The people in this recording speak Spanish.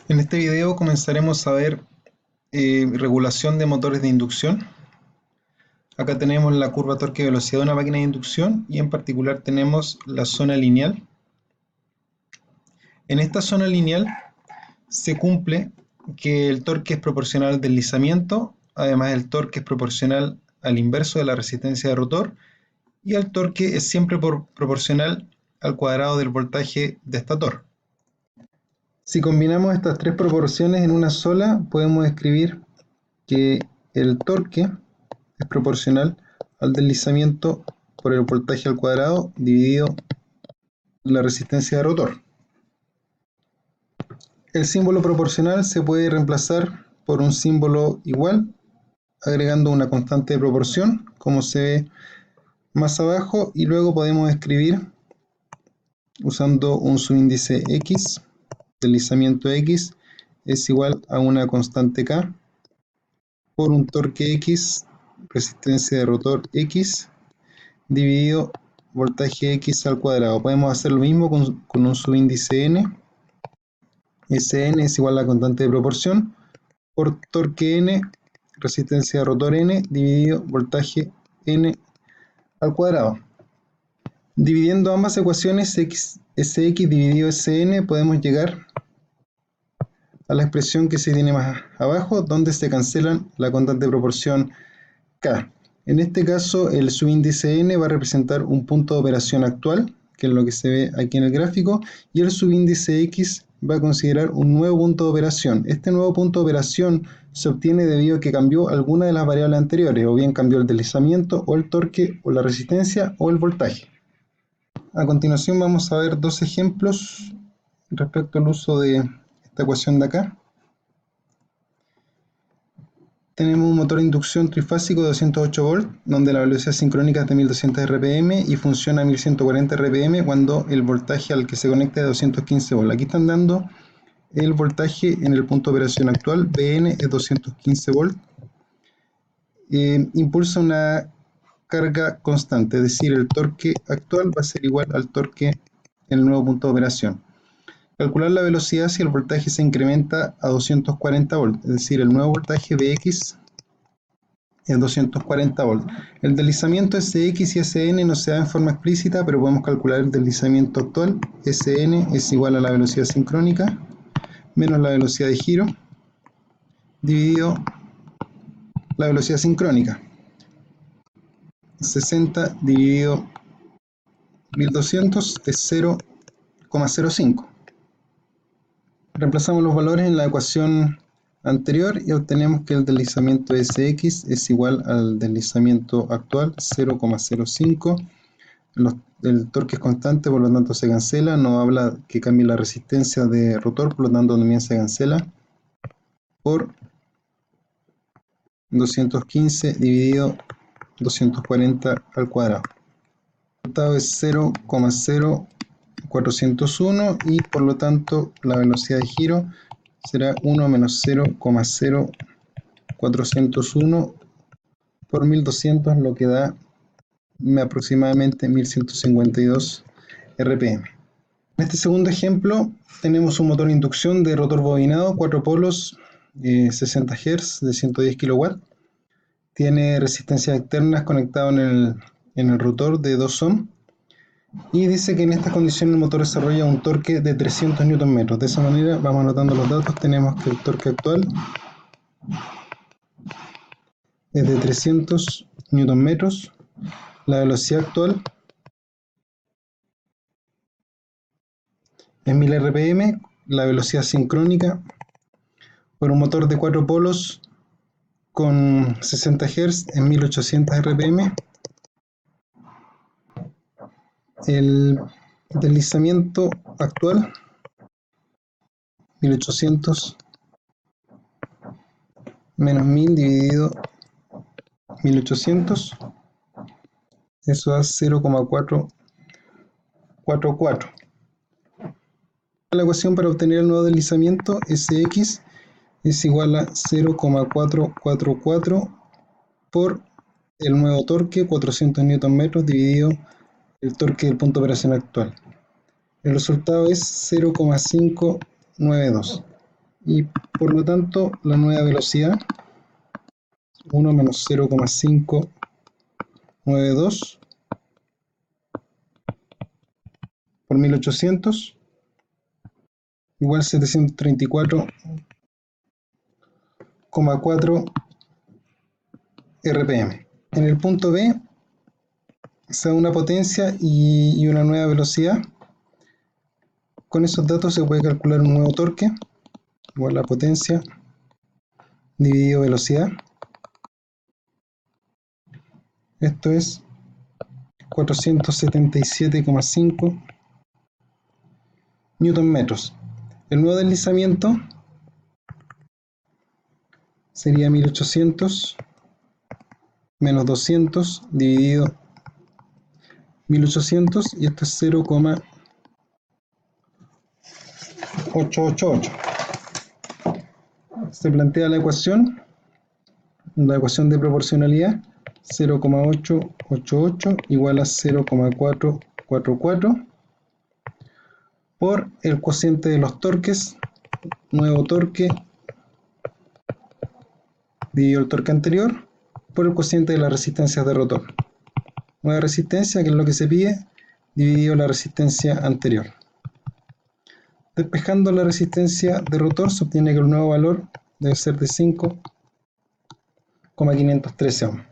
En este video comenzaremos a ver regulación de motores de inducción. Acá tenemos la curva torque-velocidad de una máquina de inducción y en particular tenemos la zona lineal. En esta zona lineal se cumple que el torque es proporcional al deslizamiento, además el torque es proporcional al inverso de la resistencia de rotor y el torque es siempre proporcional al cuadrado del voltaje de estator. Si combinamos estas tres proporciones en una sola, podemos escribir que el torque es proporcional al deslizamiento por el voltaje al cuadrado dividido la resistencia de rotor. El símbolo proporcional se puede reemplazar por un símbolo igual, agregando una constante de proporción, como se ve más abajo, y luego podemos escribir usando un subíndice x, deslizamiento x es igual a una constante k por un torque x, resistencia de rotor x, dividido voltaje x al cuadrado. Podemos hacer lo mismo con un subíndice n. Sn es igual a la constante de proporción por torque n, resistencia de rotor n, dividido voltaje n al cuadrado. Dividiendo ambas ecuaciones, Sx dividido Sn, podemos llegar a la expresión que se tiene más abajo, donde se cancelan la constante de proporción K. En este caso, el subíndice n va a representar un punto de operación actual, que es lo que se ve aquí en el gráfico, y el subíndice x va a considerar un nuevo punto de operación. Este nuevo punto de operación se obtiene debido a que cambió alguna de las variables anteriores, o bien cambió el deslizamiento, o el torque, o la resistencia, o el voltaje. A continuación vamos a ver dos ejemplos respecto al uso de esta ecuación de acá. Tenemos un motor de inducción trifásico de 208 volts, donde la velocidad sincrónica es de 1200 rpm y funciona a 1140 rpm cuando el voltaje al que se conecta es de 215 volts. Aquí están dando el voltaje en el punto de operación actual, Vn es 215 volts. Impulsa una carga constante, es decir, el torque actual va a ser igual al torque en el nuevo punto de operación. Calcular la velocidad si el voltaje se incrementa a 240 volts, es decir, el nuevo voltaje Vx es 240 volts. El deslizamiento Sx y Sn no se da en forma explícita, pero podemos calcular el deslizamiento actual. Sn es igual a la velocidad sincrónica menos la velocidad de giro dividido la velocidad sincrónica. 60 dividido 1200 es 0,05. Reemplazamos los valores en la ecuación anterior y obtenemos que el deslizamiento Sx es igual al deslizamiento actual, 0,05. El torque es constante, por lo tanto se cancela. No habla que cambie la resistencia de rotor, por lo tanto también se cancela. Por 215 dividido 240 al cuadrado. El resultado es 0,0401 y por lo tanto la velocidad de giro será 1 menos 0,0401 por 1200, lo que da aproximadamente 1152 rpm. En este segundo ejemplo tenemos un motor de inducción de rotor bobinado, 4 polos, 60 Hz de 110 kW. Tiene resistencias externas conectadas en el rotor de 2 ohm. Y dice que en estas condiciones el motor desarrolla un torque de 300 Nm. De esa manera vamos anotando los datos. Tenemos que el torque actual es de 300 Nm. La velocidad actual es 1000 rpm. La velocidad sincrónica por un motor de 4 polos con 60 Hz es 1800 rpm. El deslizamiento actual 1800 menos 1000 dividido 1800, eso da 0,444. La ecuación para obtener el nuevo deslizamiento Sx es igual a 0,444 por el nuevo torque, 400 Nm, dividido el torque del punto de operación actual. El resultado es 0,592. y por lo tanto la nueva velocidad 1 menos 0,592 por 1800 igual 734,4 RPM. En el punto B se da una potencia y una nueva velocidad. Con esos datos se puede calcular un nuevo torque, igual la potencia dividido velocidad. Esto es 477,5 Newton metros. El nuevo deslizamiento sería 1800 menos 200 dividido 1800 y esto es 0,888. Se plantea la ecuación de proporcionalidad 0,888 igual a 0,444 por el cociente de los torques, nuevo torque dividido el torque anterior por el cociente de las resistencias de rotor. Nueva resistencia, que es lo que se pide, dividido la resistencia anterior. Despejando la resistencia de rotor se obtiene que el nuevo valor debe ser de 5,513 ohms.